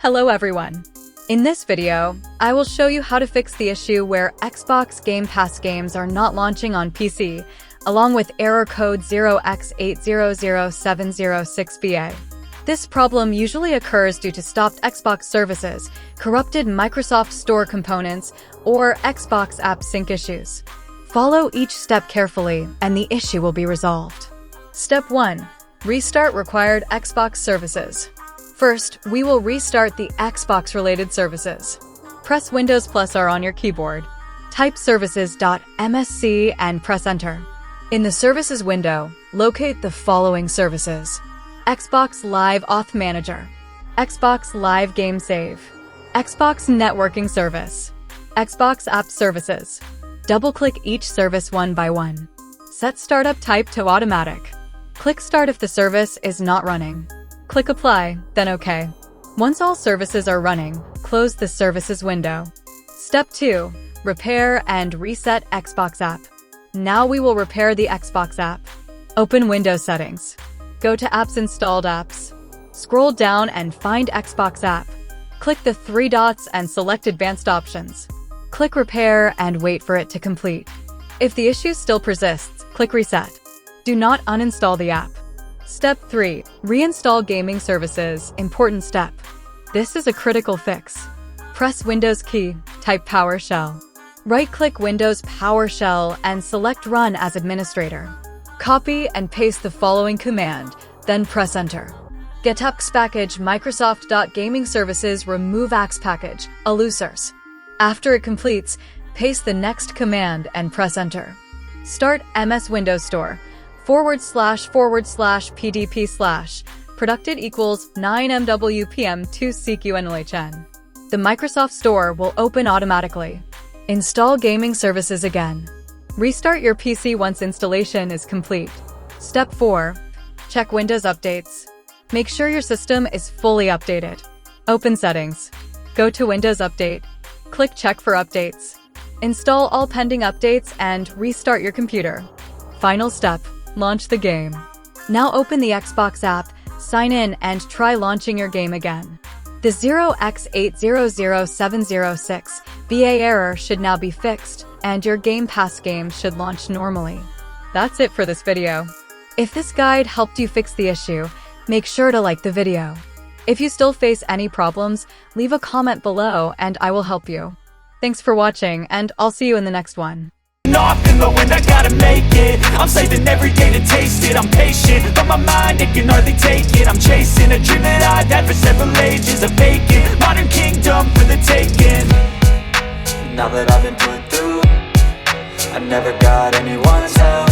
Hello everyone! In this video, I will show you how to fix the issue where Xbox Game Pass games are not launching on PC, along with error code 0x800706BA. This problem usually occurs due to stopped Xbox services, corrupted Microsoft Store components, or Xbox app sync issues. Follow each step carefully, and the issue will be resolved. Step 1. Restart required Xbox services. First, we will restart the Xbox-related services. Press Windows + R on your keyboard. Type services.msc and press Enter. In the Services window, locate the following services: Xbox Live Auth Manager, Xbox Live Game Save, Xbox Networking Service, Xbox App Services. Double-click each service one by one. Set Startup Type to Automatic. Click Start if the service is not running. Click Apply, then OK. Once all services are running, close the Services window. Step 2. Repair and reset Xbox app. Now we will repair the Xbox app. Open Windows Settings. Go to Apps Installed Apps. Scroll down and find Xbox app. Click the three dots and select Advanced Options. Click Repair and wait for it to complete. If the issue still persists, click Reset. Do not uninstall the app. Step 3. Reinstall gaming services. Important step. This is a critical fix. Press Windows key, type PowerShell. Right-click Windows PowerShell and select Run as administrator. Copy and paste the following command, then press Enter. Get ax package Microsoft.gaming services remove ax package, alusers. After it completes, paste the next command and press Enter. Start MS Windows Store. //pdp/ producted equals 9mwpm2cqnlhn. The Microsoft Store will open automatically. Install gaming services again. Restart your PC once installation is complete. Step 4. Check Windows updates. Make sure your system is fully updated. Open Settings. Go to Windows Update. Click Check for updates. Install all pending updates and restart your computer. Final step. Launch the game. Now open the Xbox app, sign in, and try launching your game again. The 0x800706BA error should now be fixed, and your Game Pass game should launch normally. That's it for this video. If this guide helped you fix the issue, make sure to like the video. If you still face any problems, leave a comment below and I will help you. Thanks for watching, and I'll see you in the next one. Off in the wind, I gotta make it. I'm saving every day to taste it. I'm patient, but my mind, it can hardly take it. I'm chasing a dream that I've had for several ages. A vacant, modern kingdom for the taking. Now that I've been put through, I never got anyone's help.